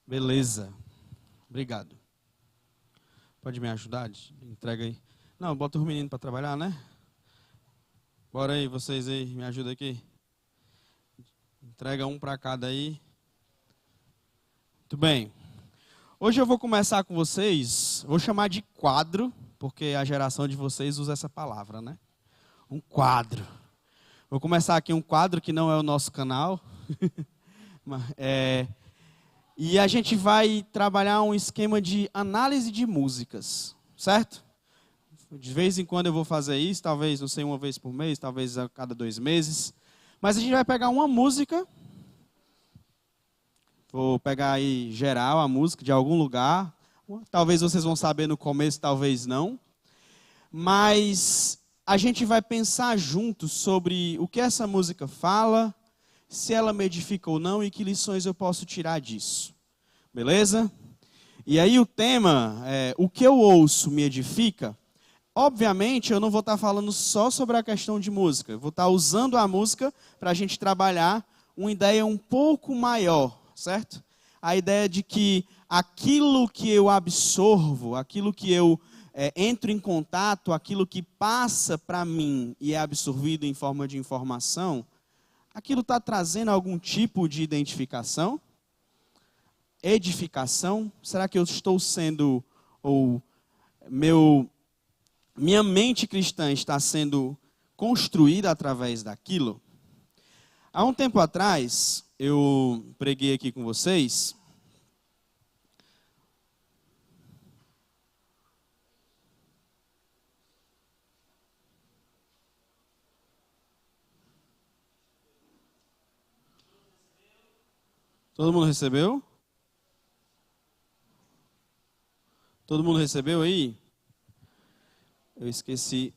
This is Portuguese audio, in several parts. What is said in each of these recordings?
Beleza. Obrigado. Pode me ajudar? Entrega aí. Não, bota os meninos para trabalhar, né? Bora aí, vocês aí, me ajudam aqui. Entrega um para cada aí. Muito bem. Hoje eu vou começar com vocês, vou chamar de quadro, porque a geração de vocês usa essa palavra, né? Um quadro. Vou começar aqui um quadro que não é o nosso canal. E a gente vai trabalhar um esquema de análise de músicas, certo? De vez em quando eu vou fazer isso, talvez, não sei, uma vez por mês, talvez a cada 2 meses. Mas a gente vai pegar uma música, vou pegar aí geral a música de algum lugar. Talvez vocês vão saber no começo, talvez não. Mas a gente vai pensar juntos sobre o que essa música fala, se ela me edifica ou não e que lições eu posso tirar disso. Beleza? E aí o tema é: o que eu ouço me edifica? Obviamente eu não vou estar falando só sobre a questão de música. Eu vou estar usando a música para a gente trabalhar uma ideia um pouco maior, certo? A ideia de que aquilo que eu absorvo, aquilo que eu entro em contato, aquilo que passa para mim e é absorvido em forma de informação, aquilo está trazendo algum tipo de identificação? Edificação? Será que eu estou sendo, ou minha mente cristã está sendo construída através daquilo? Há um tempo atrás, eu preguei aqui com vocês. Todo mundo recebeu? Todo mundo recebeu aí? Eu esqueci.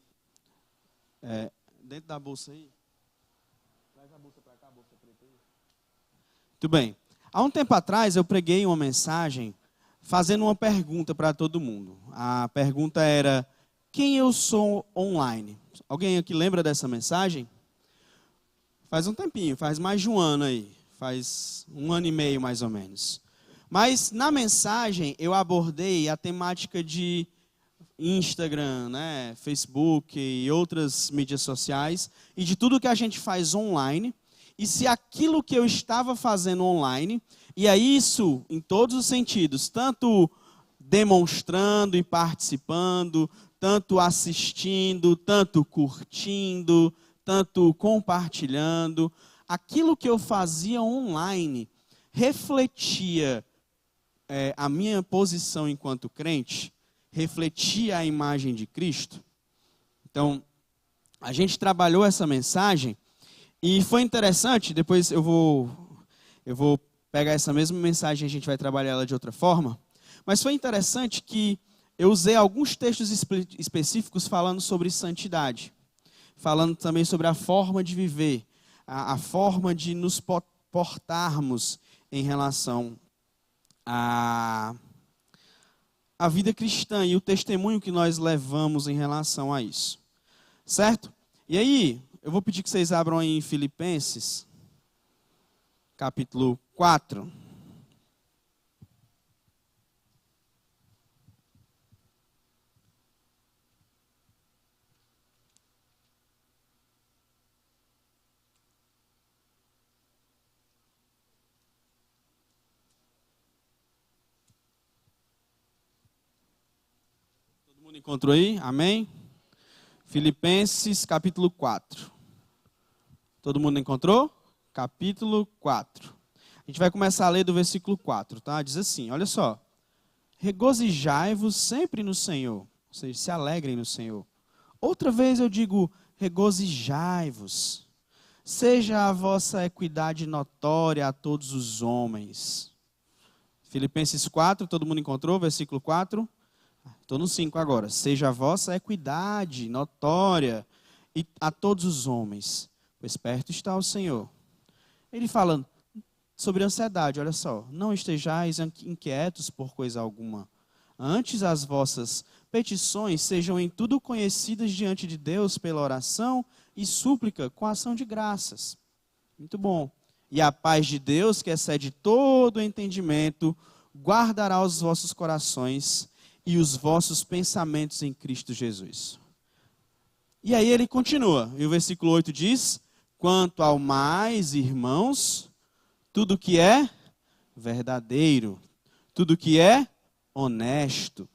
Dentro da bolsa aí. Traz a bolsa para cá, a bolsa preta aí. Muito bem. Há um tempo atrás eu preguei uma mensagem fazendo uma pergunta para todo mundo. A pergunta era: quem eu sou online? Alguém aqui lembra dessa mensagem? Faz um tempinho, faz mais de um ano aí. Faz 1 ano e meio mais ou menos. Mas na mensagem eu abordei a temática de Instagram, né, Facebook e outras mídias sociais, e de tudo que a gente faz online, e se aquilo que eu estava fazendo online, e é isso em todos os sentidos, tanto demonstrando e participando, tanto assistindo, tanto curtindo, tanto compartilhando, aquilo que eu fazia online refletia a minha posição enquanto crente, refletia a imagem de Cristo. Então, a gente trabalhou essa mensagem e foi interessante. Depois eu vou pegar essa mesma mensagem e a gente vai trabalhar ela de outra forma. Mas foi interessante que eu usei alguns textos específicos falando sobre santidade, falando também sobre a forma de viver, a forma de nos portarmos em relação a vida cristã e o testemunho que nós levamos em relação a isso. Certo? E aí, eu vou pedir que vocês abram aí em Filipenses, capítulo 4. Encontrou aí? Amém? Filipenses, capítulo 4. Todo mundo encontrou? Capítulo 4. A gente vai começar a ler do versículo 4, tá? Diz assim, olha só. Regozijai-vos sempre no Senhor. Ou seja, se alegrem no Senhor. Outra vez eu digo, regozijai-vos. Seja a vossa equidade notória a todos os homens. Filipenses 4, todo mundo encontrou? Versículo 4. Estou no 5 agora. Seja a vossa equidade notória a todos os homens, pois perto está o Senhor. Ele fala sobre ansiedade, olha só. Não estejais inquietos por coisa alguma. Antes as vossas petições sejam em tudo conhecidas diante de Deus pela oração e súplica com ação de graças. Muito bom. E a paz de Deus, que excede todo o entendimento, guardará os vossos corações e os vossos pensamentos em Cristo Jesus. E aí ele continua, e o versículo 8 diz: quanto ao mais, irmãos, tudo que é verdadeiro, tudo que é honesto,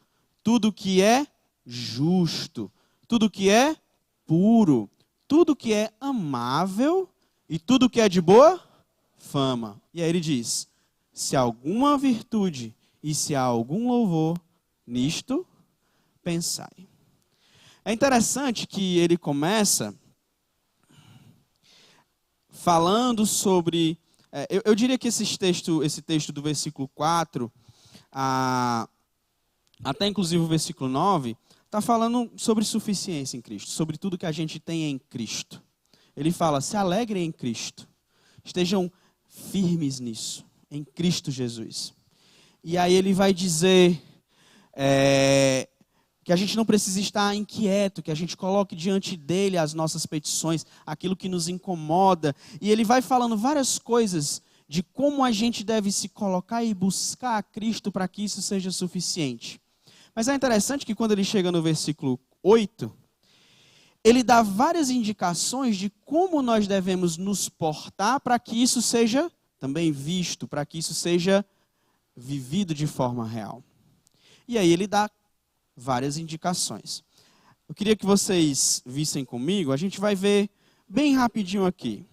tudo que é justo, tudo que é puro, tudo que é amável e tudo que é de boa fama. E aí ele diz: se há alguma virtude e se há algum louvor, nisto pensai. É interessante que ele começa falando sobre... eu diria que esse texto do versículo 4, até inclusive o versículo 9, está falando sobre suficiência em Cristo, sobre tudo que a gente tem em Cristo. Ele fala: se alegrem em Cristo, estejam firmes nisso, em Cristo Jesus. E aí ele vai dizer que a gente não precisa estar inquieto, que a gente coloque diante dele as nossas petições, aquilo que nos incomoda. E ele vai falando várias coisas de como a gente deve se colocar e buscar a Cristo para que isso seja suficiente. Mas é interessante que quando ele chega no versículo 8, ele dá várias indicações de como nós devemos nos portar para que isso seja também visto, para que isso seja vivido de forma real. E aí ele dá várias indicações. Eu queria que vocês vissem comigo, a gente vai ver bem rapidinho aqui,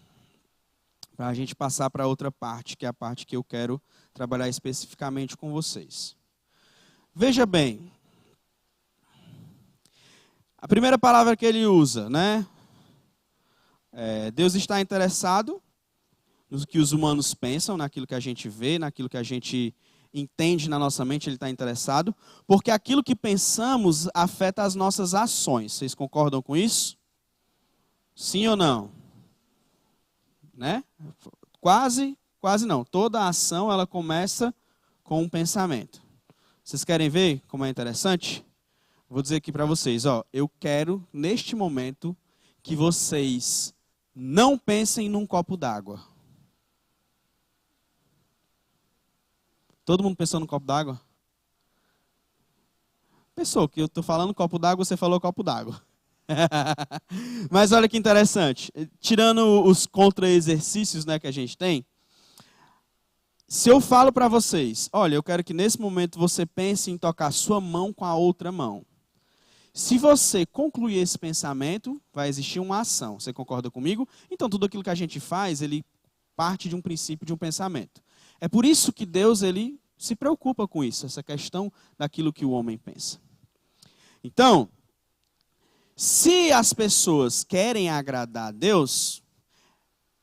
para a gente passar para outra parte, que é a parte que eu quero trabalhar especificamente com vocês. Veja bem, a primeira palavra que ele usa, né? Deus está interessado no que os humanos pensam, naquilo que a gente vê, naquilo que a gente entende na nossa mente, ele está interessado, porque aquilo que pensamos afeta as nossas ações. Vocês concordam com isso? Sim ou não? Né? Quase não. Toda ação ela começa com um pensamento. Vocês querem ver como é interessante? Vou dizer aqui para vocês, eu quero neste momento que vocês não pensem num copo d'água. Todo mundo pensou no copo d'água? Pensou que eu estou falando copo d'água, você falou copo d'água. Mas olha que interessante. Tirando os contra-exercícios, né, que a gente tem, se eu falo para vocês, olha, eu quero que nesse momento você pense em tocar sua mão com a outra mão. Se você concluir esse pensamento, vai existir uma ação. Você concorda comigo? Então tudo aquilo que a gente faz, ele parte de um princípio, de um pensamento. É por isso que Deus ele se preocupa com isso, essa questão daquilo que o homem pensa. Então, se as pessoas querem agradar a Deus,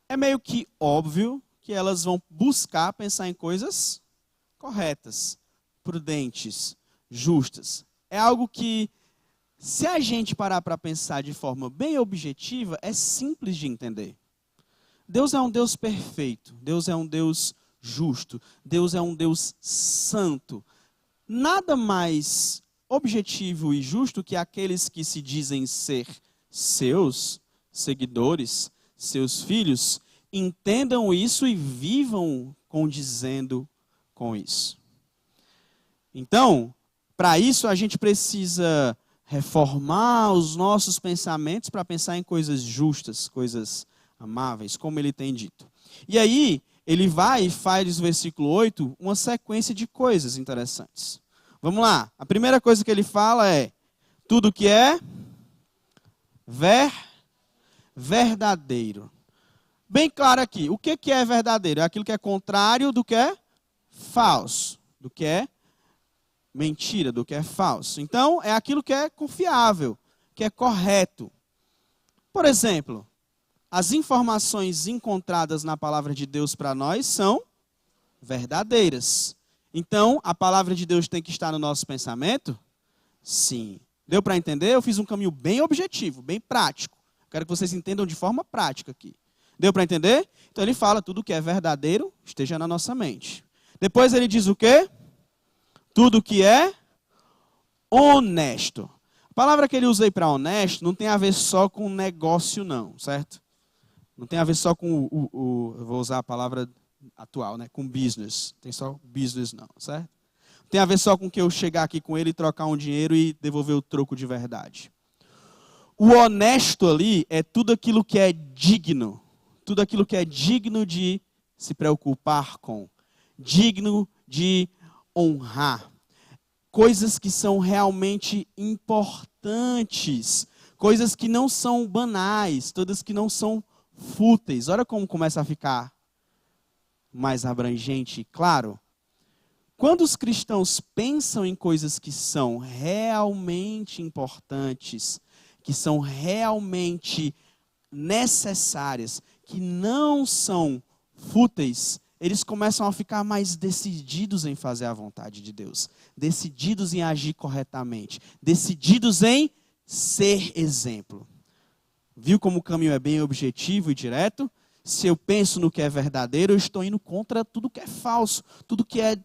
é meio que óbvio que elas vão buscar pensar em coisas corretas, prudentes, justas. É algo que, se a gente parar para pensar de forma bem objetiva, é simples de entender. Deus é um Deus perfeito, Deus é um Deus justo, Deus é um Deus santo. Nada mais objetivo e justo que aqueles que se dizem ser seus seguidores, seus filhos, entendam isso e vivam condizendo com isso. Então, para isso a gente precisa reformar os nossos pensamentos para pensar em coisas justas, coisas amáveis, como ele tem dito. E aí, ele vai e faz no versículo 8 uma sequência de coisas interessantes. Vamos lá. A primeira coisa que ele fala é tudo que é verdadeiro. Bem claro aqui. O que é verdadeiro? É aquilo que é contrário do que é falso, do que é mentira, do que é falso. Então, é aquilo que é confiável, que é correto. Por exemplo, as informações encontradas na palavra de Deus para nós são verdadeiras. Então, a palavra de Deus tem que estar no nosso pensamento? Sim. Deu para entender? Eu fiz um caminho bem objetivo, bem prático. Quero que vocês entendam de forma prática aqui. Deu para entender? Então ele fala, tudo que é verdadeiro esteja na nossa mente. Depois ele diz o quê? Tudo que é honesto. A palavra que ele usa aí para honesto não tem a ver só com negócio não, certo? Não tem a ver só com eu vou usar a palavra atual, né? Com business. Tem só business não, certo? Tem a ver só com que eu chegar aqui com ele, trocar um dinheiro e devolver o troco de verdade. O honesto ali é tudo aquilo que é digno. Tudo aquilo que é digno de se preocupar com. Digno de honrar. Coisas que são realmente importantes. Coisas que não são banais. Todas que não são fúteis. Olha como começa a ficar mais abrangente e claro. Quando os cristãos pensam em coisas que são realmente importantes, que são realmente necessárias, que não são fúteis, eles começam a ficar mais decididos em fazer a vontade de Deus, decididos em agir corretamente, decididos em ser exemplo. Viu como o caminho é bem objetivo e direto? Se eu penso no que é verdadeiro, eu estou indo contra tudo que é falso, tudo que é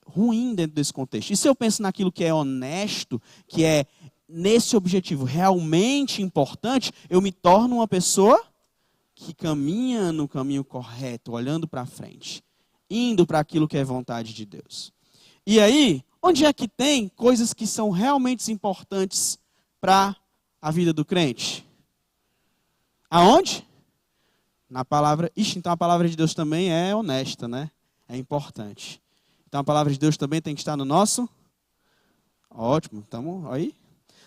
ruim dentro desse contexto. E se eu penso naquilo que é honesto, que é nesse objetivo realmente importante, eu me torno uma pessoa que caminha no caminho correto, olhando para frente, indo para aquilo que é vontade de Deus. E aí, onde é que tem coisas que são realmente importantes para a vida do crente? Aonde? Na palavra. Ixi, então a palavra de Deus também é honesta, né? É importante. Então a palavra de Deus também tem que estar no nosso. Ótimo, estamos aí.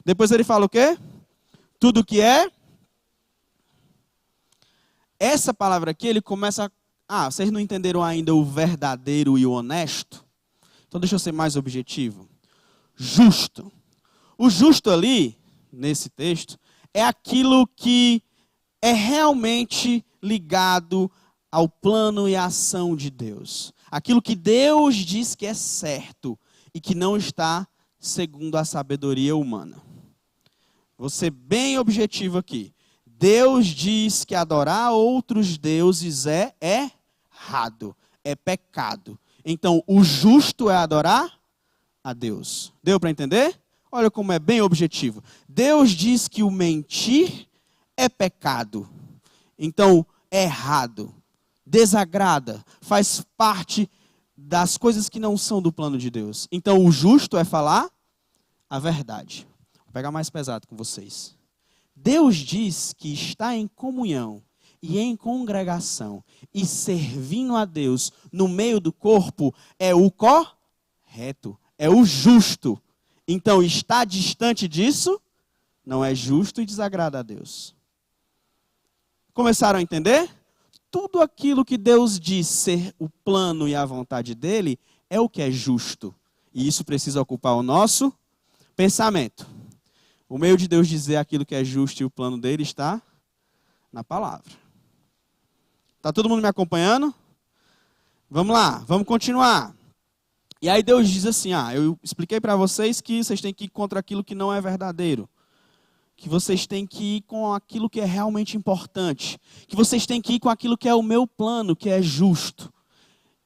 Depois ele fala o quê? Tudo que é. Essa palavra aqui, ele começa a... vocês não entenderam ainda o verdadeiro e o honesto? Então deixa eu ser mais objetivo. Justo. O justo ali, nesse texto, é aquilo que é realmente ligado ao plano e à ação de Deus. Aquilo que Deus diz que é certo e que não está segundo a sabedoria humana. Vou ser bem objetivo aqui. Deus diz que adorar outros deuses é errado, é pecado. Então, o justo é adorar a Deus. Deu para entender? Olha como é bem objetivo. Deus diz que o mentir é pecado. Então, é errado. Desagrada, faz parte das coisas que não são do plano de Deus. Então, o justo é falar a verdade. Vou pegar mais pesado com vocês. Deus diz que estar em comunhão e em congregação e servindo a Deus no meio do corpo é o correto, é o justo. Então, estar distante disso não é justo e desagrada a Deus. Começaram a entender? Tudo aquilo que Deus diz ser o plano e a vontade dele é o que é justo. E isso precisa ocupar o nosso pensamento. O meio de Deus dizer aquilo que é justo e o plano dele está na palavra. Está todo mundo me acompanhando? Vamos lá, vamos continuar. E aí Deus diz assim, eu expliquei para vocês que vocês têm que ir contra aquilo que não é verdadeiro. Que vocês têm que ir com aquilo que é realmente importante. Que vocês têm que ir com aquilo que é o meu plano, que é justo.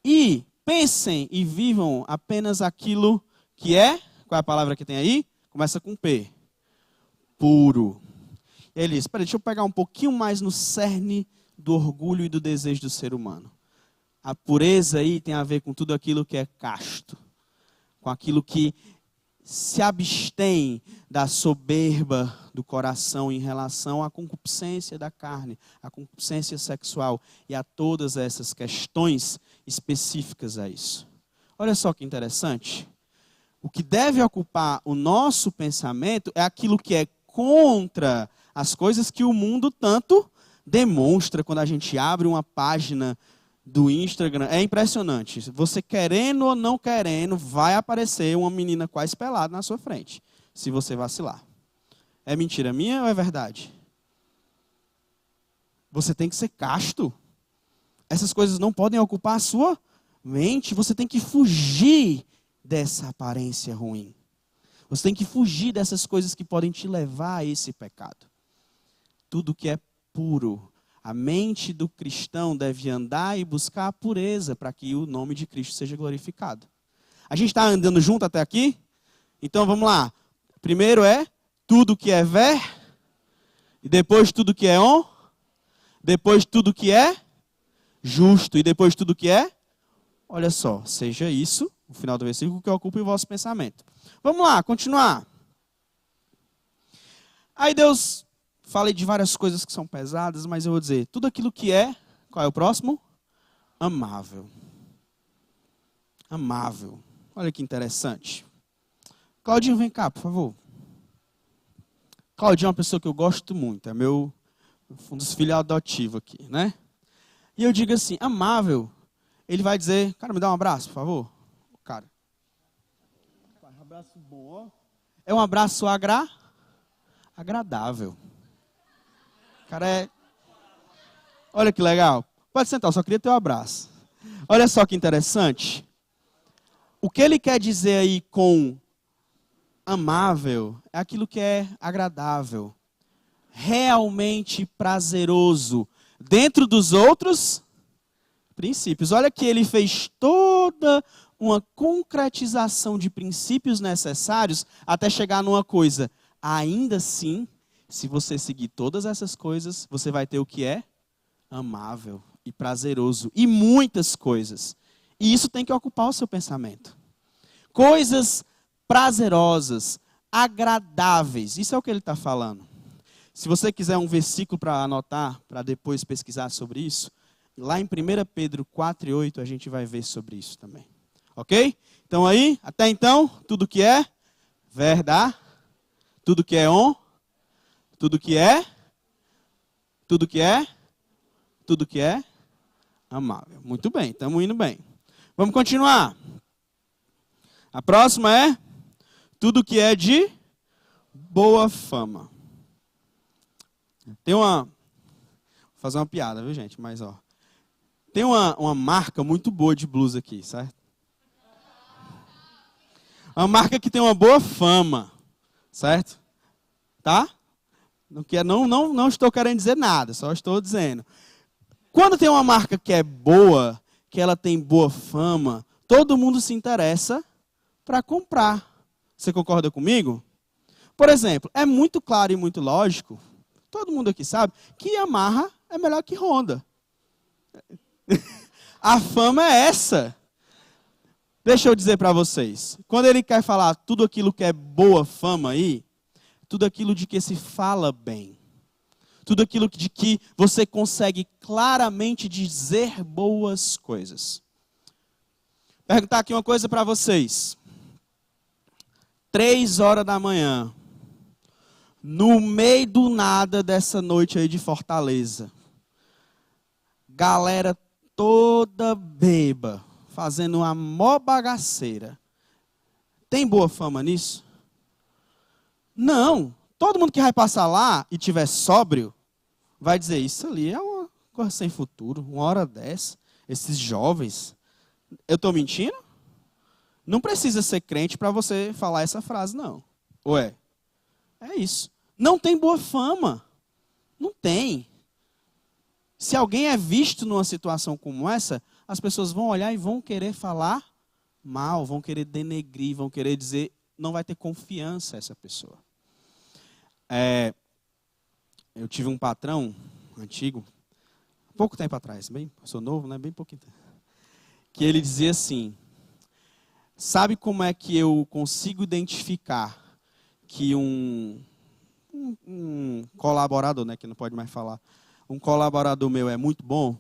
E pensem e vivam apenas aquilo que é... Qual é a palavra que tem aí? Começa com P. Puro. E ele diz, deixa eu pegar um pouquinho mais no cerne do orgulho e do desejo do ser humano. A pureza aí tem a ver com tudo aquilo que é casto. Com aquilo que se abstém da soberba do coração em relação à concupiscência da carne, à concupiscência sexual e a todas essas questões específicas a isso. Olha só que interessante. O que deve ocupar o nosso pensamento é aquilo que é contra as coisas que o mundo tanto demonstra quando a gente abre uma página do Instagram. É impressionante. Você querendo ou não querendo, vai aparecer uma menina quase pelada na sua frente, se você vacilar. É mentira minha ou é verdade? Você tem que ser casto. Essas coisas não podem ocupar a sua mente. Você tem que fugir dessa aparência ruim. Você tem que fugir dessas coisas que podem te levar a esse pecado. Tudo que é puro. A mente do cristão deve andar e buscar a pureza para que o nome de Cristo seja glorificado. A gente está andando junto até aqui? Então vamos lá. Primeiro é tudo que é ver, e depois tudo que é on, depois tudo que é justo. E depois tudo que é? Olha só, seja isso, o final do versículo, que ocupe o vosso pensamento. Vamos lá, continuar. Aí Deus, falei de várias coisas que são pesadas, mas eu vou dizer, tudo aquilo que é, qual é o próximo? Amável. Amável. Olha que interessante. Claudinho, vem cá, por favor. Claudinho é uma pessoa que eu gosto muito, é um dos filhos adotivos aqui, né? E eu digo assim, amável, ele vai dizer, cara, me dá um abraço, por favor. Cara, um abraço bom, ó. É um abraço agradável. Cara, olha que legal. Pode sentar, eu só queria ter um abraço. Olha só que interessante. O que ele quer dizer aí com amável é aquilo que é agradável, realmente prazeroso, dentro dos outros princípios. Olha que ele fez toda uma concretização de princípios necessários até chegar numa coisa. Ainda assim, se você seguir todas essas coisas, você vai ter o que é amável e prazeroso. E muitas coisas. E isso tem que ocupar o seu pensamento. Coisas prazerosas, agradáveis. Isso é o que ele está falando. Se você quiser um versículo para anotar, para depois pesquisar sobre isso, lá em 1 Pedro 4:8 a gente vai ver sobre isso também. Ok? Então aí, até então, tudo que é verdade, tudo que é tudo que é amável. Muito bem, estamos indo bem. Vamos continuar. A próxima é tudo que é de boa fama. Vou fazer uma piada, viu, gente? Mas, ó. Tem uma marca muito boa de blusa aqui, certo? Uma marca que tem uma boa fama, certo? Tá? Não estou querendo dizer nada, só estou dizendo. Quando tem uma marca que é boa, que ela tem boa fama, todo mundo se interessa para comprar. Você concorda comigo? Por exemplo, é muito claro e muito lógico, todo mundo aqui sabe, que Yamaha é melhor que Honda. A fama é essa. Deixa eu dizer para vocês. Quando ele quer falar tudo aquilo que é boa fama aí, tudo aquilo de que se fala bem. Tudo aquilo de que você consegue claramente dizer boas coisas. Perguntar aqui uma coisa para vocês. 3h da manhã. No meio do nada dessa noite aí de Fortaleza. Galera toda beba, fazendo uma mó bagaceira. Tem boa fama nisso? Não. Todo mundo que vai passar lá e tiver sóbrio, vai dizer, isso ali é uma coisa sem futuro, uma hora dessa. Esses jovens. Eu estou mentindo? Não precisa ser crente para você falar essa frase, não. Ué, é isso. Não tem boa fama. Não tem. Se alguém é visto numa situação como essa, as pessoas vão olhar e vão querer falar mal, vão querer denegrir, vão querer dizer, não vai ter confiança essa pessoa. Eu tive um patrão antigo, pouco tempo atrás, sou novo, né? Bem pouquinho tempo, que ele dizia assim, sabe como é que eu consigo identificar que um colaborador, né, que não pode mais falar, um colaborador meu é muito bom?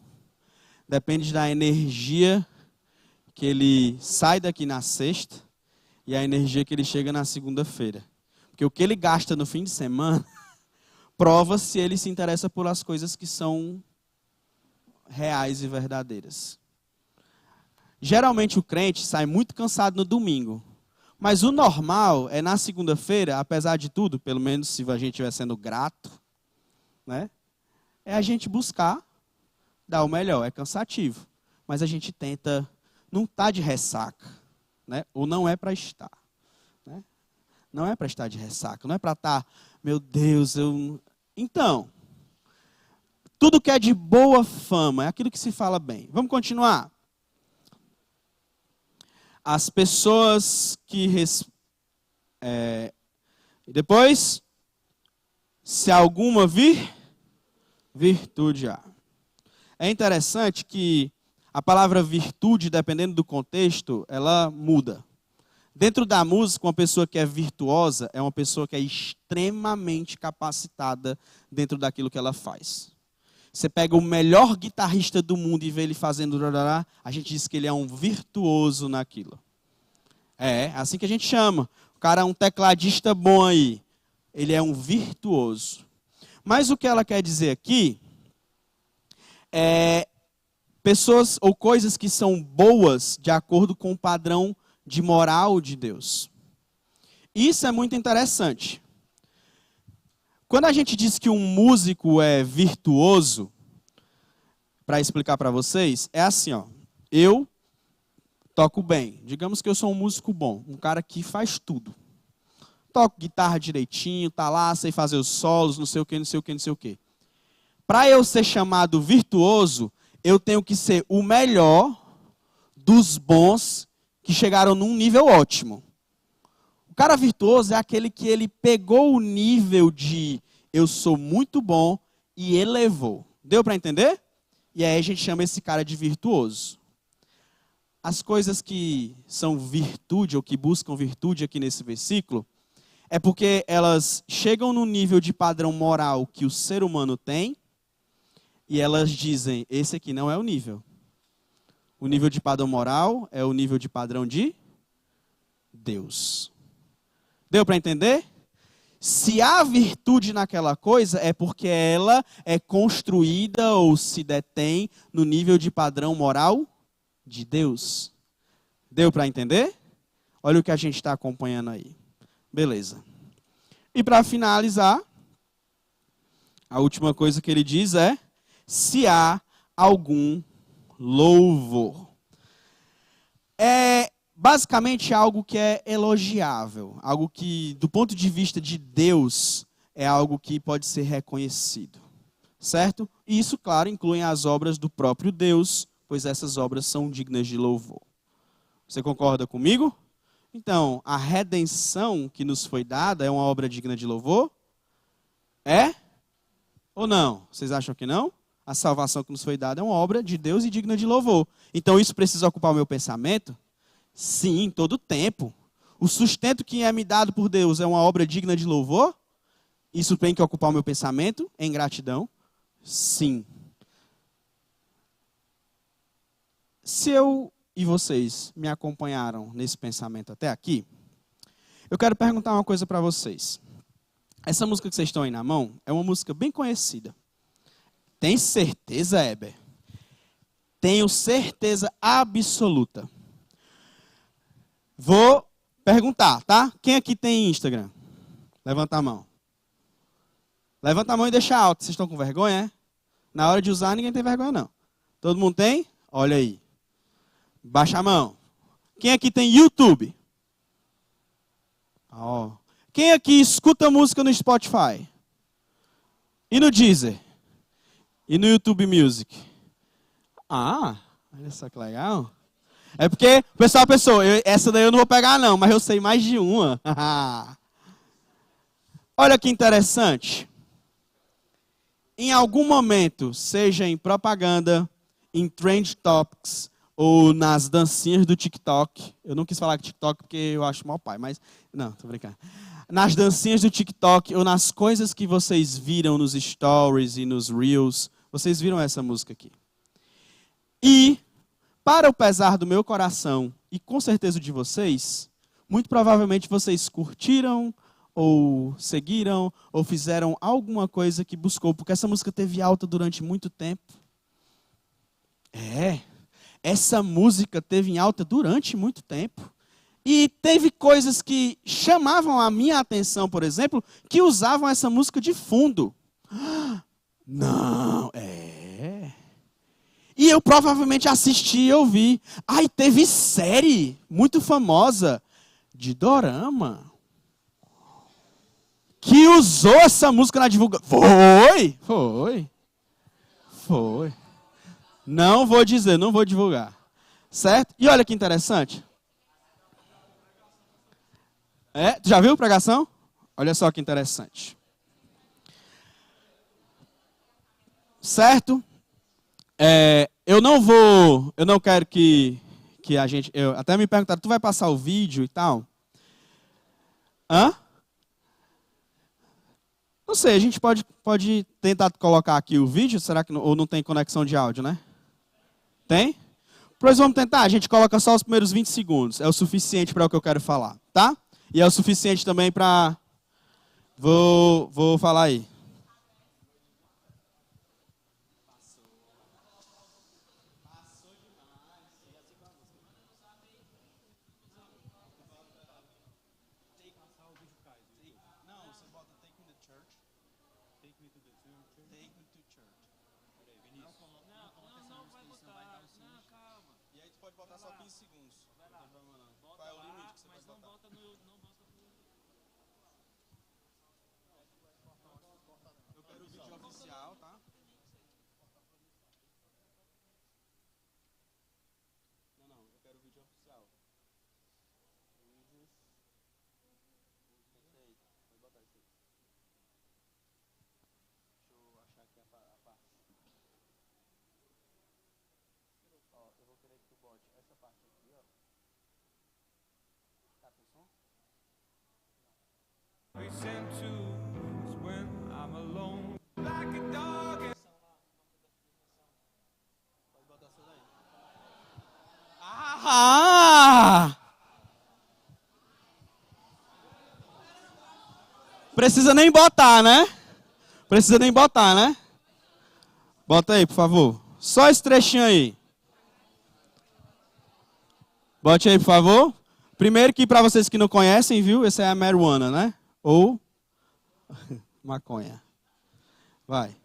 Depende da energia que ele sai daqui na sexta e a energia que ele chega na segunda-feira. Porque o que ele gasta no fim de semana prova se ele se interessa por as coisas que são reais e verdadeiras. Geralmente o crente sai muito cansado no domingo. Mas o normal é na segunda-feira, apesar de tudo, pelo menos se a gente estiver sendo grato, né? É a gente buscar dar o melhor. É cansativo. Mas a gente tenta, não está de ressaca, né? Ou não é para estar. Né? Não é para estar de ressaca. Não é para estar, meu Deus, Então, tudo que é de boa fama é aquilo que se fala bem. Vamos continuar? As pessoas que... Depois, se alguma virtude há. É interessante que a palavra virtude, dependendo do contexto, ela muda. Dentro da música, uma pessoa que é virtuosa é uma pessoa que é extremamente capacitada dentro daquilo que ela faz. Você pega o melhor guitarrista do mundo e vê ele fazendo, a gente diz que ele é um virtuoso naquilo. É assim que a gente chama. O cara é um tecladista bom aí. Ele é um virtuoso. Mas o que ela quer dizer aqui é pessoas ou coisas que são boas de acordo com o padrão de moral de Deus. Isso é muito interessante. Quando a gente diz que um músico é virtuoso, para explicar para vocês, é assim, ó. Eu toco bem. Digamos que eu sou um músico bom, um cara que faz tudo. Toco guitarra direitinho, tá lá, sei fazer os solos, não sei o que, não sei o que, não sei o que. Para eu ser chamado virtuoso, eu tenho que ser o melhor dos bons que chegaram num nível ótimo. O cara virtuoso é aquele que ele pegou o nível de eu sou muito bom e elevou. Deu para entender? E aí a gente chama esse cara de virtuoso. As coisas que são virtude ou que buscam virtude aqui nesse versículo é porque elas chegam no nível de padrão moral que o ser humano tem e elas dizem, esse aqui não é o nível. O nível de padrão moral é o nível de padrão de Deus. Deu para entender? Se há virtude naquela coisa, é porque ela é construída ou se detém no nível de padrão moral de Deus. Deu para entender? Olha o que a gente está acompanhando aí. Beleza. E para finalizar, a última coisa que ele diz é, se há algum louvor. É basicamente algo que é elogiável, algo que, do ponto de vista de Deus, é algo que pode ser reconhecido, certo? E isso, claro, inclui as obras do próprio Deus, pois essas obras são dignas de louvor. Você concorda comigo? Então, a redenção que nos foi dada é uma obra digna de louvor? É? Ou não? Vocês acham que não? A salvação que nos foi dada é uma obra de Deus e digna de louvor. Então, isso precisa ocupar o meu pensamento? Sim, todo o tempo. O sustento que é me dado por Deus é uma obra digna de louvor? Isso tem que ocupar o meu pensamento em gratidão? Sim. Se eu e vocês me acompanharam nesse pensamento até aqui, eu quero perguntar uma coisa para vocês. Essa música que vocês estão aí na mão é uma música bem conhecida. Tem certeza, Heber? Tenho certeza absoluta. Vou perguntar, tá? Quem aqui tem Instagram? Levanta a mão. Levanta a mão e deixa alto. Vocês estão com vergonha, é? Na hora de usar, ninguém tem vergonha, não. Todo mundo tem? Olha aí. Baixa a mão. Quem aqui tem YouTube? Oh. Quem aqui escuta música no Spotify? E no Deezer? E no YouTube Music? Ah, olha só que legal. É porque o pessoal pensou, essa daí eu não vou pegar não, mas eu sei mais de uma. Olha que interessante. Em algum momento, seja em propaganda, em trend topics, ou nas dancinhas do TikTok. Eu não quis falar TikTok porque eu acho mal pai, mas... Não, tô brincando. Nas dancinhas do TikTok, ou nas coisas que vocês viram nos stories e nos reels, vocês viram essa música aqui. E... para o pesar do meu coração, e com certeza de vocês, muito provavelmente vocês curtiram, ou seguiram, ou fizeram alguma coisa que buscou, porque essa música teve alta durante muito tempo. Essa música teve em alta durante muito tempo. E teve coisas que chamavam a minha atenção, por exemplo, que usavam essa música de fundo. Não, E eu provavelmente assisti e ouvi. Ai, teve série muito famosa de dorama que usou essa música na divulgação. Foi. Não vou dizer, não vou divulgar. Certo? E olha que interessante. Tu já viu pregação? Olha só que interessante. Certo? Eu não quero que a gente... até me perguntaram, tu vai passar o vídeo e tal? Hã? Não sei, a gente pode tentar colocar aqui o vídeo, será que ou não tem conexão de áudio, né? Tem? Pois vamos tentar, a gente coloca só os primeiros 20 segundos, é o suficiente para o que eu quero falar, tá? E é o suficiente também para... Vou falar aí. Ah! Precisa nem botar, né? Precisa nem botar, né? Bota aí, por favor. Só esse trechinho aí. Bote aí, por favor. Primeiro que para vocês que não conhecem, viu? Essa é a marijuana, né? Ou maconha. Vai.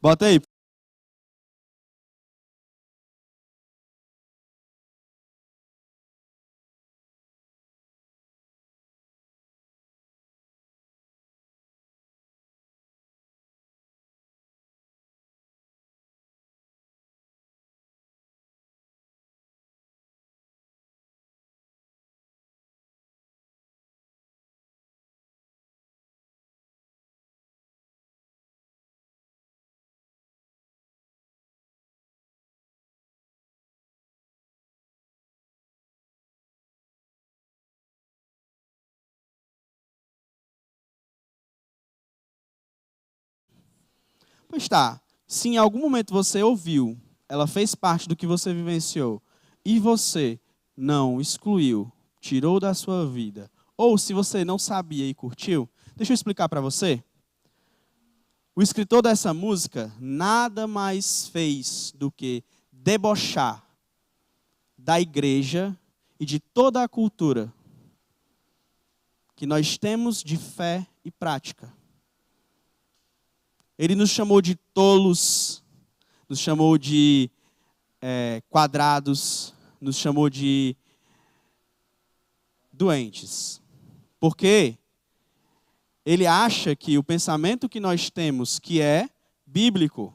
Bota aí. Pois tá. Se em algum momento você ouviu, ela fez parte do que você vivenciou, e você não excluiu, tirou da sua vida, ou se você não sabia e curtiu, deixa eu explicar para você. O escritor dessa música nada mais fez do que debochar da igreja e de toda a cultura que nós temos de fé e prática. Ele nos chamou de tolos, nos chamou de quadrados, nos chamou de doentes. Porque ele acha que o pensamento que nós temos, que é bíblico.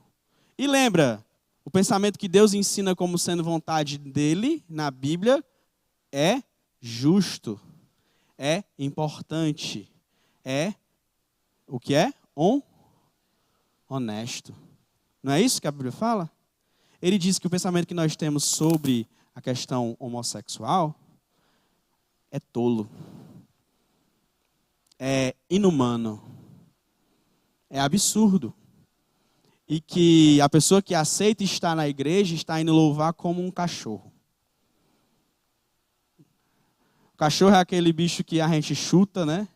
E lembra, o pensamento que Deus ensina como sendo vontade dele, na Bíblia, é justo, é importante, é o que é? Honesto. Não é isso que a Bíblia fala? Ele diz que o pensamento que nós temos sobre a questão homossexual é tolo, é inumano, é absurdo. E que a pessoa que aceita estar na igreja está indo louvar como um cachorro. O cachorro é aquele bicho que a gente chuta, né?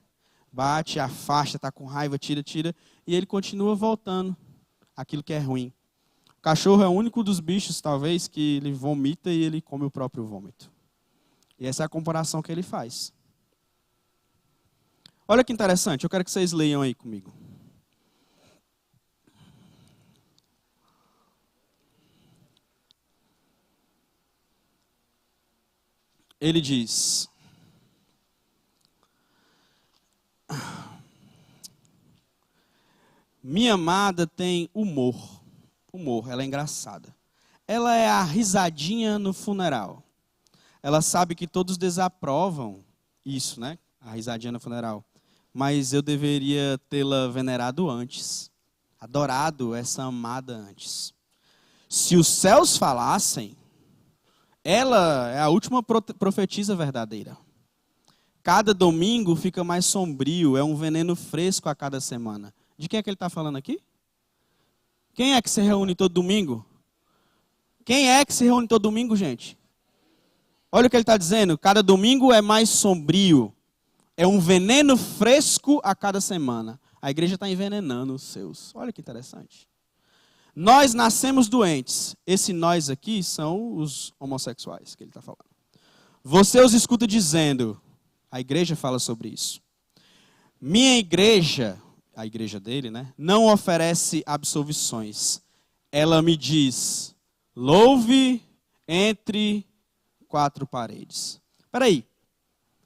Bate, afasta, está com raiva, tira, e ele continua voltando aquilo que é ruim. O cachorro é o único dos bichos, talvez, que ele vomita e ele come o próprio vômito. E essa é a comparação que ele faz. Olha que interessante, eu quero que vocês leiam aí comigo. Ele diz: minha amada tem humor. Humor, ela é engraçada. Ela é a risadinha no funeral. Ela sabe que todos desaprovam isso, né? A risadinha no funeral. Mas eu deveria tê-la venerado antes. Adorado essa amada antes. Se os céus falassem, ela é a última profetisa verdadeira. Cada domingo fica mais sombrio, é um veneno fresco a cada semana. De quem é que ele está falando aqui? Quem é que se reúne todo domingo? Quem é que se reúne todo domingo, gente? Olha o que ele está dizendo. Cada domingo é mais sombrio. É um veneno fresco a cada semana. A igreja está envenenando os seus. Olha que interessante. Nós nascemos doentes. Esse nós aqui são os homossexuais que ele está falando. Você os escuta dizendo, a igreja fala sobre isso. Minha igreja, a igreja dele, né, não oferece absolvições. Ela me diz, louve entre quatro paredes. Espera aí.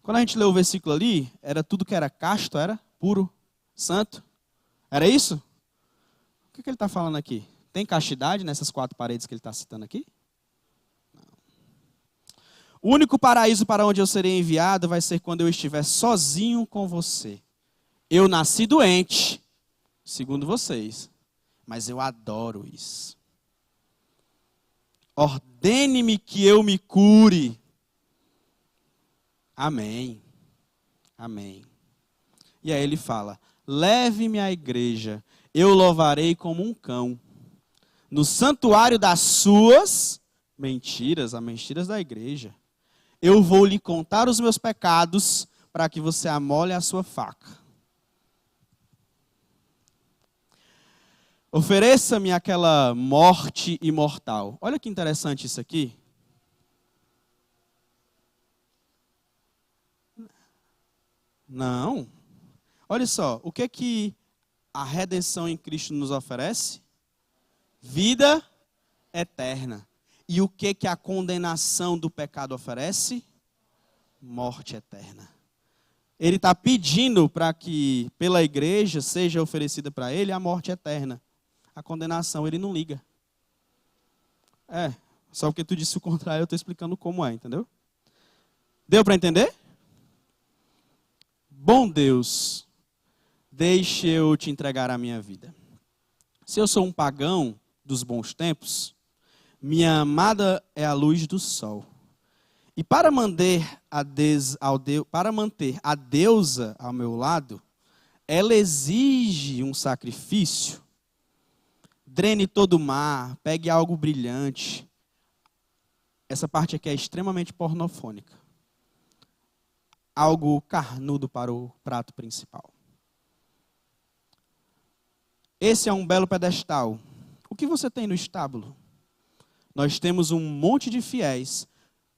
Quando a gente leu o versículo ali, era tudo que era casto, era puro, santo. Era isso? O que ele está falando aqui? Tem castidade nessas quatro paredes que ele está citando aqui? Não. O único paraíso para onde eu serei enviado vai ser quando eu estiver sozinho com você. Eu nasci doente, segundo vocês, mas eu adoro isso. Ordene-me que eu me cure. Amém. Amém. E aí ele fala, leve-me à igreja, eu louvarei como um cão. No santuário das suas mentiras, as mentiras da igreja, eu vou lhe contar os meus pecados para que você amole a sua faca. Ofereça-me aquela morte imortal. Olha que interessante isso aqui. Não. Olha só, o que é que a redenção em Cristo nos oferece? Vida eterna. E o que é que a condenação do pecado oferece? Morte eterna. Ele está pedindo para que, pela igreja, seja oferecida para ele a morte eterna. A condenação, ele não liga. Só porque tu disse o contrário, eu estou explicando como é, entendeu? Deu para entender? Bom Deus, deixe eu te entregar a minha vida. Se eu sou um pagão dos bons tempos, minha amada é a luz do sol. E para manter a deusa ao meu lado, ela exige um sacrifício. Drene todo o mar, pegue algo brilhante. Essa parte aqui é extremamente pornofônica. Algo carnudo para o prato principal. Esse é um belo pedestal. O que você tem no estábulo? Nós temos um monte de fiéis.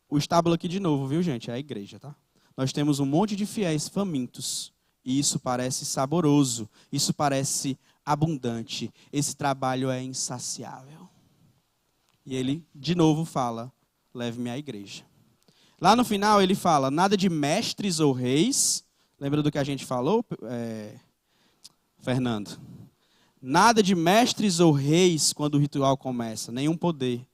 O estábulo aqui de novo, viu, gente? É a igreja, tá? Nós temos um monte de fiéis famintos. E isso parece saboroso. Isso parece abundante. Esse trabalho é insaciável. E ele, de novo, fala, leve-me à igreja. Lá no final ele fala, nada de mestres ou reis. Lembra do que a gente falou, Fernando? Nada de mestres ou reis quando o ritual começa. Nenhum poder.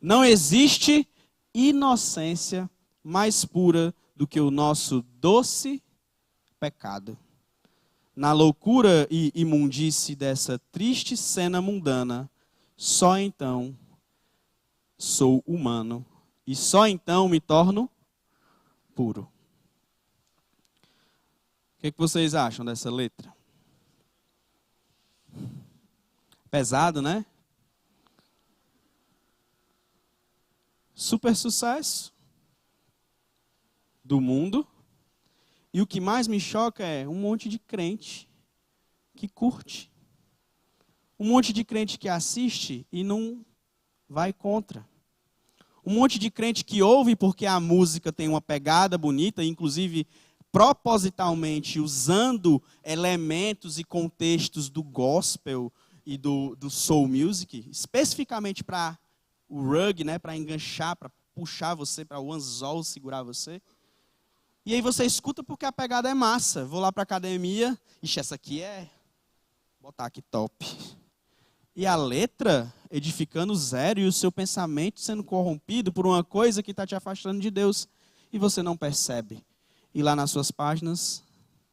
Não existe inocência mais pura do que o nosso doce pecado. Na loucura e imundície dessa triste cena mundana, só então sou humano e só então me torno puro. O que vocês acham dessa letra? Pesado, né? Super sucesso do mundo. E o que mais me choca é um monte de crente que curte. Um monte de crente que assiste e não vai contra. Um monte de crente que ouve porque a música tem uma pegada bonita, inclusive propositalmente usando elementos e contextos do gospel e do soul music, especificamente para o rug, né, para enganchar, para puxar você, para o anzol segurar você. E aí você escuta porque a pegada é massa. Vou lá para a academia, ixi, essa aqui é, botar aqui top. E a letra edificando zero e o seu pensamento sendo corrompido por uma coisa que está te afastando de Deus. E você não percebe. E lá nas suas páginas,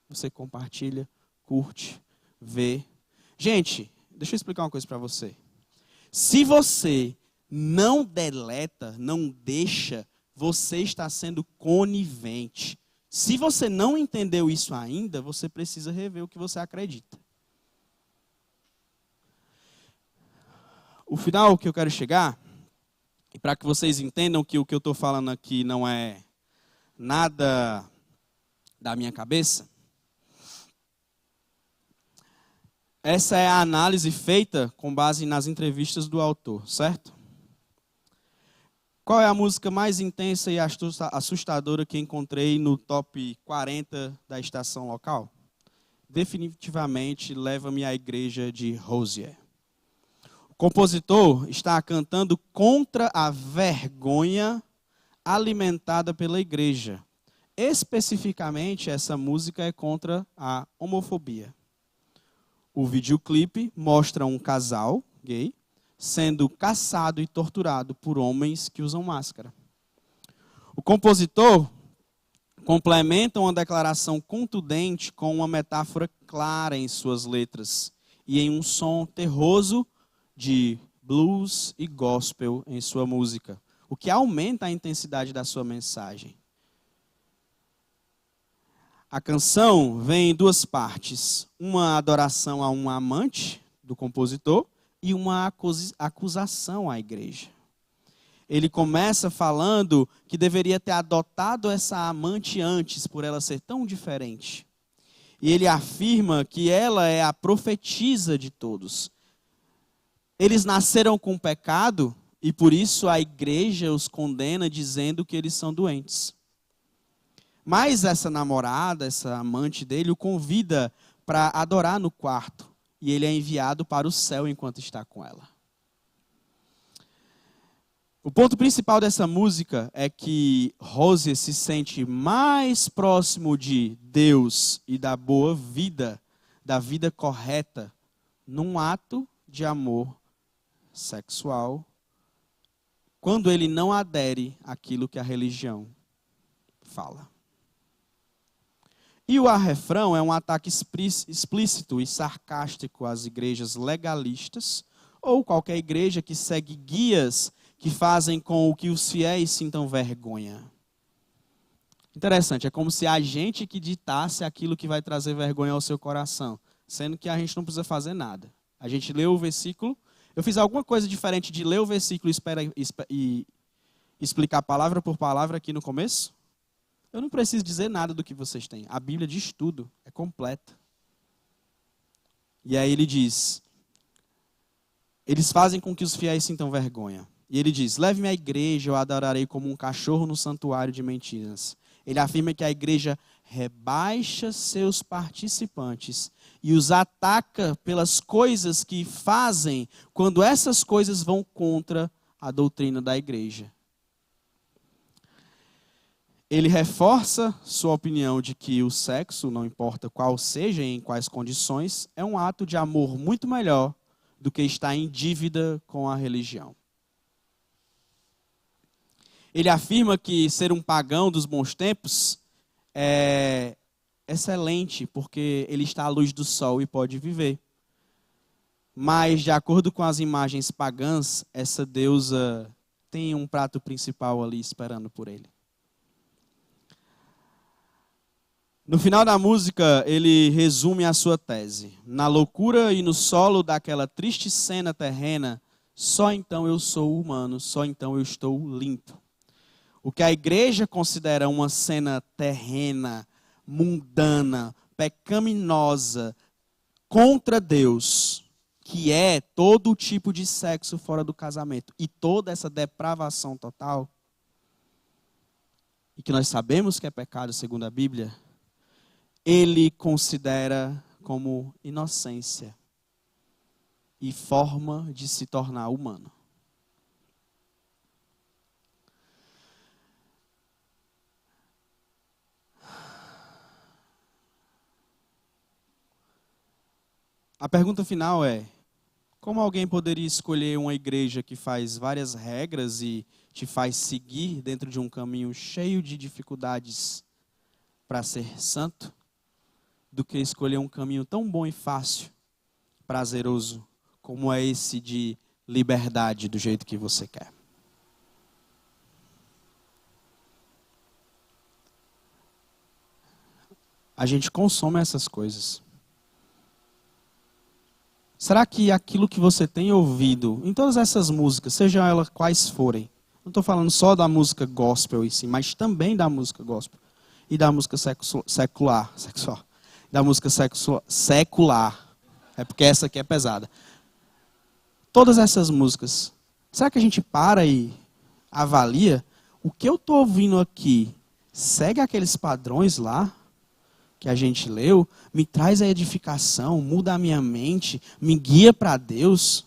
você compartilha, curte, vê. Gente, deixa eu explicar uma coisa para você. Se você não deleta, não deixa, você está sendo conivente. Se você não entendeu isso ainda, você precisa rever o que você acredita. O final que eu quero chegar, e para que vocês entendam que o que eu estou falando aqui não é nada da minha cabeça, essa é a análise feita com base nas entrevistas do autor, certo? Qual é a música mais intensa e assustadora que encontrei no top 40 da estação local? Definitivamente, Leva-me à Igreja de Hozier. O compositor está cantando contra a vergonha alimentada pela igreja. Especificamente, essa música é contra a homofobia. O videoclipe mostra um casal gay sendo caçado e torturado por homens que usam máscara. O compositor complementa uma declaração contundente com uma metáfora clara em suas letras e em um som terroso de blues e gospel em sua música, o que aumenta a intensidade da sua mensagem. A canção vem em duas partes, uma adoração a um amante do compositor e uma acusação à igreja. Ele começa falando que deveria ter adotado essa amante antes, por ela ser tão diferente. E ele afirma que ela é a profetisa de todos. Eles nasceram com pecado e por isso a igreja os condena dizendo que eles são doentes. Mas essa namorada, essa amante dele, o convida para adorar no quarto. E ele é enviado para o céu enquanto está com ela. O ponto principal dessa música é que Hozier se sente mais próximo de Deus e da boa vida, da vida correta, num ato de amor sexual, quando ele não adere àquilo que a religião fala. E o refrão é um ataque explícito e sarcástico às igrejas legalistas ou qualquer igreja que segue guias que fazem com que os fiéis sintam vergonha. Interessante, é como se a gente que ditasse aquilo que vai trazer vergonha ao seu coração, sendo que a gente não precisa fazer nada. A gente lê o versículo, eu fiz alguma coisa diferente de ler o versículo e explicar palavra por palavra aqui no começo? Eu não preciso dizer nada do que vocês têm. A Bíblia diz tudo, é completa. E aí ele diz, eles fazem com que os fiéis sintam vergonha. E ele diz, leve-me à igreja, eu adorarei como um cachorro no santuário de mentiras. Ele afirma que a igreja rebaixa seus participantes e os ataca pelas coisas que fazem quando essas coisas vão contra a doutrina da igreja. Ele reforça sua opinião de que o sexo, não importa qual seja e em quais condições, é um ato de amor muito melhor do que estar em dívida com a religião. Ele afirma que ser um pagão dos bons tempos é excelente, porque ele está à luz do sol e pode viver. Mas, de acordo com as imagens pagãs, essa deusa tem um prato principal ali esperando por ele. No final da música, ele resume a sua tese. Na loucura e no solo daquela triste cena terrena, só então eu sou humano, só então eu estou limpo. O que a igreja considera uma cena terrena, mundana, pecaminosa, contra Deus, que é todo tipo de sexo fora do casamento e toda essa depravação total, e que nós sabemos que é pecado segundo a Bíblia, ele considera como inocência e forma de se tornar humano. A pergunta final é: como alguém poderia escolher uma igreja que faz várias regras e te faz seguir dentro de um caminho cheio de dificuldades para ser santo, do que escolher um caminho tão bom e fácil, prazeroso, como é esse de liberdade do jeito que você quer. A gente consome essas coisas. Será que aquilo que você tem ouvido em todas essas músicas, sejam elas quais forem, não estou falando só da música gospel em si, mas também da música gospel e da música secular, da música secular, é porque essa aqui é pesada. Todas essas músicas, será que a gente para e avalia o que eu estou ouvindo aqui? Segue aqueles padrões lá que a gente leu? Me traz a edificação, muda a minha mente, me guia para Deus?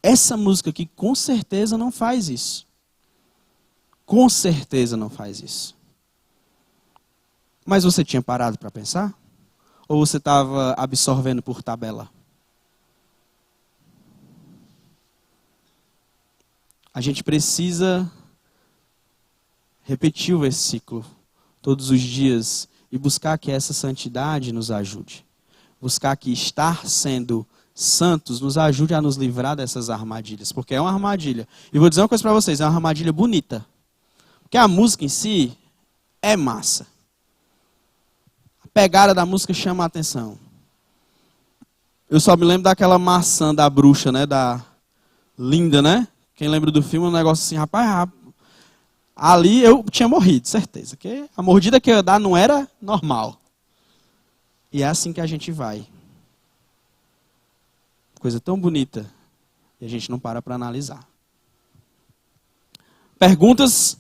Essa música aqui com certeza não faz isso. Com certeza não faz isso. Mas você tinha parado para pensar? Ou você estava absorvendo por tabela? A gente precisa repetir o versículo todos os dias e buscar que essa santidade nos ajude. Buscar que estar sendo santos nos ajude a nos livrar dessas armadilhas. Porque é uma armadilha. E vou dizer uma coisa para vocês, é uma armadilha bonita. Porque a música em si é massa. A pegada da música chama a atenção. Eu só me lembro daquela maçã da bruxa, né? Da Linda, né? Quem lembra do filme, um negócio assim, rapaz, ali eu tinha morrido, certeza. Porque a mordida que eu ia dar não era normal. E é assim que a gente vai. Coisa tão bonita. E a gente não para analisar. Perguntas?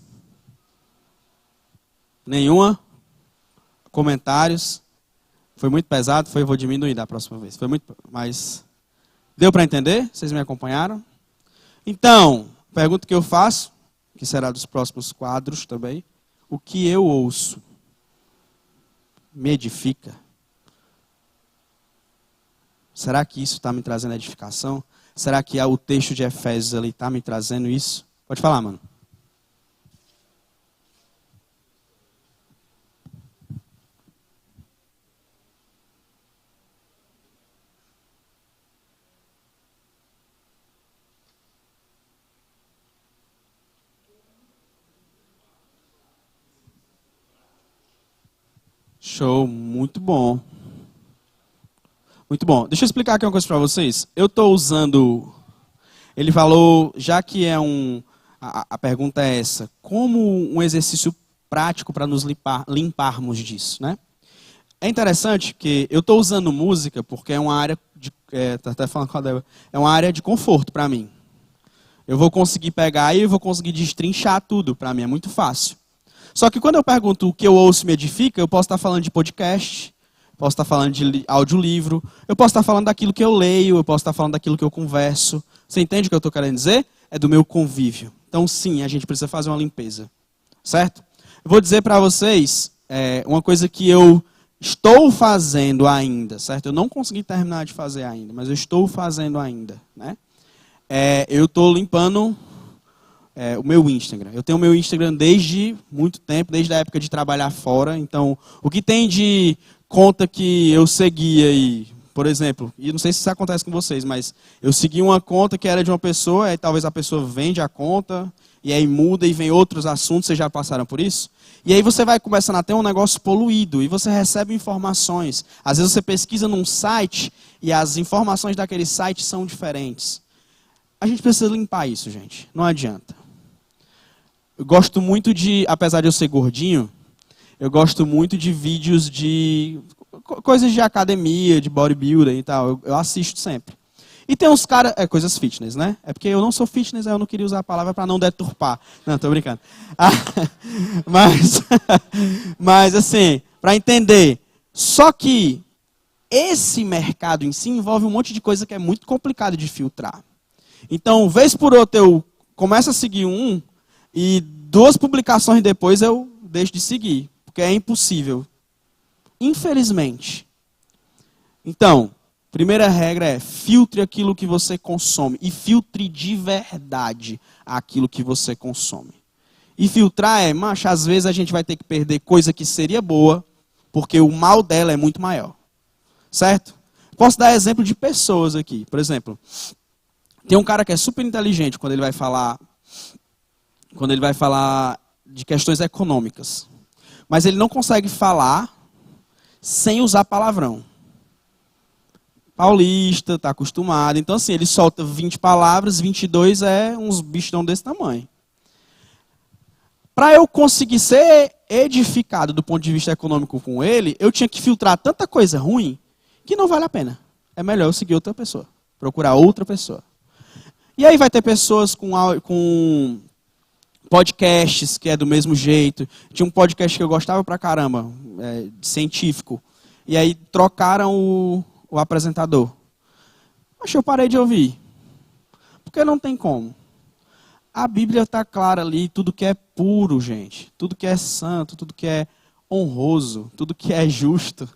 Nenhuma? Comentários? Foi muito pesado? Eu vou diminuir da próxima vez. Foi muito, mas deu para entender? Vocês me acompanharam? Então, pergunta que eu faço, que será dos próximos quadros também. O que eu ouço me edifica? Será que isso está me trazendo edificação? Será que o texto de Efésios ali está me trazendo isso? Pode falar, mano. Show, muito bom. Muito bom. Deixa eu explicar aqui uma coisa para vocês. Eu estou usando... Ele falou, já que é a pergunta é essa, como um exercício prático para nos limparmos disso, né? É interessante que eu estou usando música porque é uma área de... tá até falando com a Débora, é uma área de conforto para mim. Eu vou conseguir pegar e eu vou conseguir destrinchar tudo. Para mim é muito fácil. Só que quando eu pergunto o que eu ouço me edifica, eu posso estar falando de podcast, posso estar falando de audiolivro, eu posso estar falando daquilo que eu leio, eu posso estar falando daquilo que eu converso. Você entende o que eu estou querendo dizer? É do meu convívio. Então sim, a gente precisa fazer uma limpeza. Certo? Eu vou dizer para vocês uma coisa que eu estou fazendo ainda, certo? Eu não consegui terminar de fazer ainda, mas eu estou fazendo ainda, né? Eu estou limpando o meu Instagram. Eu tenho o meu Instagram desde muito tempo, desde a época de trabalhar fora. Então, o que tem de conta que eu seguia aí, por exemplo, e não sei se isso acontece com vocês, mas eu segui uma conta que era de uma pessoa, aí talvez a pessoa vende a conta, e aí muda e vem outros assuntos, vocês já passaram por isso? E aí você vai começando a ter um negócio poluído, e você recebe informações. Às vezes você pesquisa num site, e as informações daquele site são diferentes. A gente precisa limpar isso, gente. Não adianta. Eu gosto muito de, apesar de eu ser gordinho, eu gosto muito de vídeos de coisas de academia, de bodybuilder e tal. Eu assisto sempre. E tem uns caras, coisas fitness, né? É porque eu não sou fitness, aí eu não queria usar a palavra para não deturpar. Não, tô brincando. Mas assim, para entender. Só que esse mercado em si envolve um monte de coisa que é muito complicado de filtrar. Então, vez por outra, eu começo a seguir um e 2 publicações depois eu deixo de seguir, porque é impossível. Infelizmente. Então, primeira regra é filtre aquilo que você consome e filtre de verdade aquilo que você consome. E filtrar macho, às vezes a gente vai ter que perder coisa que seria boa, porque o mal dela é muito maior. Certo? Posso dar exemplo de pessoas aqui. Por exemplo, tem um cara que é super inteligente quando ele vai falar de questões econômicas. Mas ele não consegue falar sem usar palavrão. Paulista, está acostumado. Então, assim, ele solta 20 palavras, 22 é uns bichão desse tamanho. Para eu conseguir ser edificado do ponto de vista econômico com ele, eu tinha que filtrar tanta coisa ruim que não vale a pena. É melhor eu seguir outra pessoa, procurar outra pessoa. E aí vai ter pessoas com podcasts que é do mesmo jeito. Tinha um podcast que eu gostava pra caramba, científico. E aí trocaram o apresentador. Mas eu parei de ouvir. Porque não tem como. A Bíblia está clara ali, tudo que é puro, gente. Tudo que é santo, tudo que é honroso, tudo que é justo.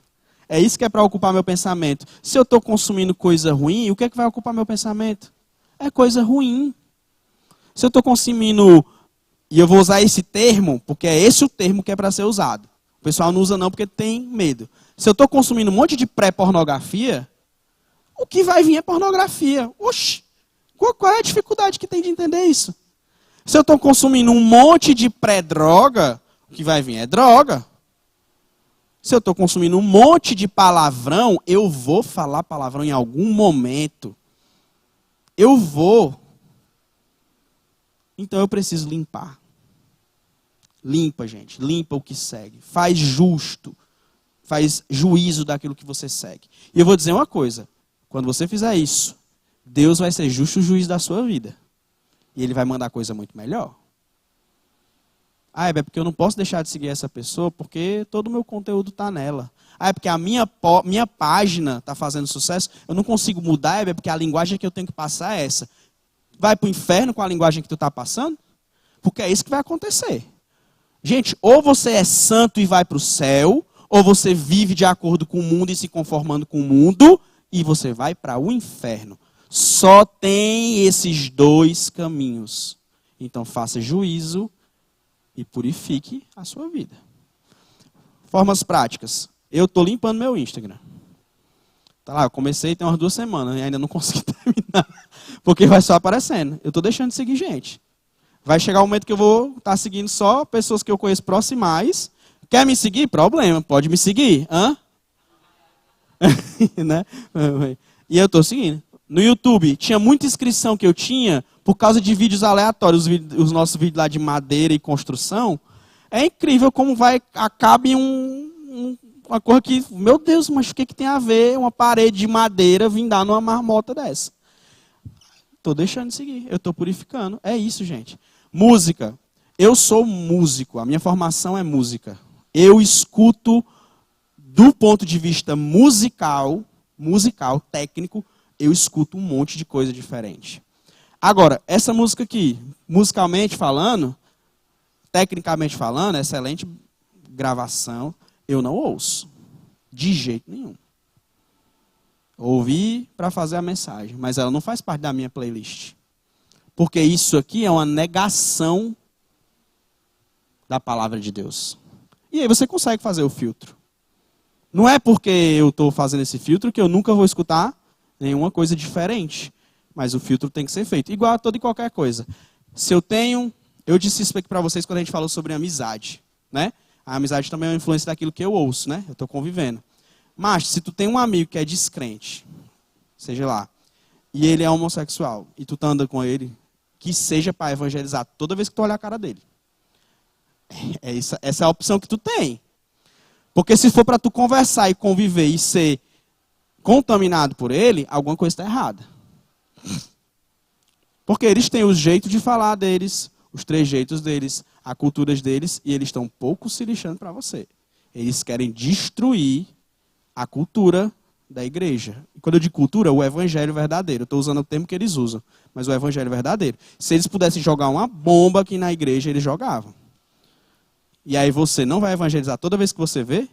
É isso que é para ocupar meu pensamento. Se eu estou consumindo coisa ruim, o que é que vai ocupar meu pensamento? É coisa ruim. Se eu estou consumindo, e eu vou usar esse termo, porque é esse o termo que é para ser usado. O pessoal não usa não porque tem medo. Se eu estou consumindo um monte de pré-pornografia, o que vai vir é pornografia. Oxi, qual é a dificuldade que tem de entender isso? Se eu estou consumindo um monte de pré-droga, o que vai vir é droga. Se eu estou consumindo um monte de palavrão, eu vou falar palavrão em algum momento. Eu vou. Então eu preciso limpar. Limpa, gente. Limpa o que segue. Faz justo. Faz juízo daquilo que você segue. E eu vou dizer uma coisa. Quando você fizer isso, Deus vai ser justo o juiz da sua vida. E Ele vai mandar coisa muito melhor. Ah, é porque eu não posso deixar de seguir essa pessoa porque todo o meu conteúdo está nela. Ah, é porque a minha página está fazendo sucesso. Eu não consigo mudar, é porque a linguagem que eu tenho que passar é essa. Vai para o inferno com a linguagem que tu está passando? Porque é isso que vai acontecer. Gente, ou você é santo e vai para o céu, ou você vive de acordo com o mundo e se conformando com o mundo, e você vai para o inferno. Só tem esses dois caminhos. Então faça juízo e purifique a sua vida. Formas práticas. Eu estou limpando meu Instagram. Tá lá, eu comecei tem umas 2 semanas e ainda não consegui terminar. Porque vai só aparecendo. Eu estou deixando de seguir gente. Vai chegar um momento que eu vou estar seguindo só pessoas que eu conheço próximas. Quer me seguir? Problema, pode me seguir. Hã? Né? E eu estou seguindo. No YouTube, tinha muita inscrição que eu tinha por causa de vídeos aleatórios, os nossos vídeos lá de madeira e construção. É incrível como acaba em uma coisa que, meu Deus, mas o que tem a ver uma parede de madeira vir dar numa marmota dessa? Estou deixando de seguir, eu estou purificando. É isso, gente. Música. Eu sou músico, a minha formação é música. Eu escuto do ponto de vista musical, técnico, eu escuto um monte de coisa diferente. Agora, essa música aqui, musicalmente falando, tecnicamente falando, excelente gravação, eu não ouço. De jeito nenhum. Ouvi para fazer a mensagem, mas ela não faz parte da minha playlist. Porque isso aqui é uma negação da palavra de Deus. E aí você consegue fazer o filtro. Não é porque eu estou fazendo esse filtro que eu nunca vou escutar nenhuma coisa diferente. Mas o filtro tem que ser feito. Igual a toda e qualquer coisa. Se eu disse isso aqui para vocês quando a gente falou sobre amizade. Né? A amizade também é uma influência daquilo que eu ouço. Né? Eu estou convivendo. Mas se tu tem um amigo que é descrente, seja lá, e ele é homossexual, e tu anda com ele, que seja para evangelizar toda vez que tu olhar a cara dele. Essa é a opção que tu tem. Porque se for para tu conversar e conviver e ser contaminado por ele, alguma coisa está errada. Porque eles têm o jeito de falar deles, os trejeitos deles, a cultura deles, e eles estão pouco se lixando para você. Eles querem destruir a cultura da igreja. E quando eu digo cultura, o evangelho verdadeiro. Eu estou usando o termo que eles usam, mas o evangelho verdadeiro. Se eles pudessem jogar uma bomba aqui na igreja, eles jogavam. E aí você não vai evangelizar toda vez que você vê?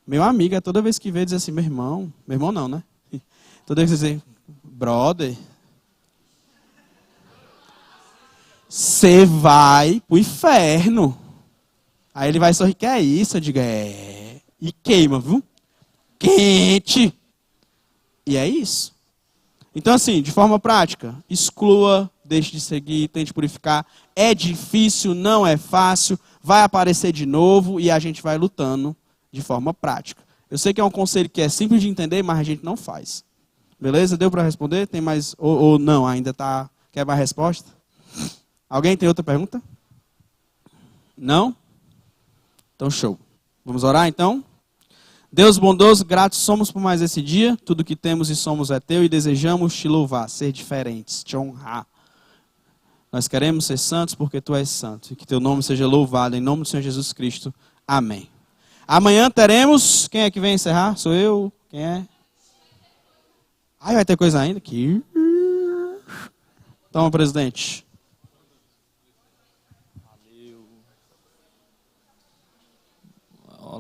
Meu amigo, é toda vez que vê, diz assim, meu irmão não, né? Toda vez que você diz, brother, você vai pro inferno. Aí ele vai sorrir, que é isso? Eu digo, e queima, viu? Quente. E é isso. Então, assim, de forma prática, exclua, deixe de seguir, tente purificar. É difícil, não é fácil, vai aparecer de novo e a gente vai lutando de forma prática. Eu sei que é um conselho que é simples de entender, mas a gente não faz. Beleza? Deu para responder? Tem mais? Ou não? Ainda tá? Quer mais resposta? Alguém tem outra pergunta? Não? Então, show. Vamos orar, então? Deus bondoso, gratos somos por mais esse dia. Tudo que temos e somos é teu e desejamos te louvar, ser diferentes, te honrar. Nós queremos ser santos porque tu és santo. E que teu nome seja louvado em nome do Senhor Jesus Cristo. Amém. Amanhã teremos... Quem é que vem encerrar? Sou eu? Quem é? Ai, vai ter coisa ainda? Toma, presidente.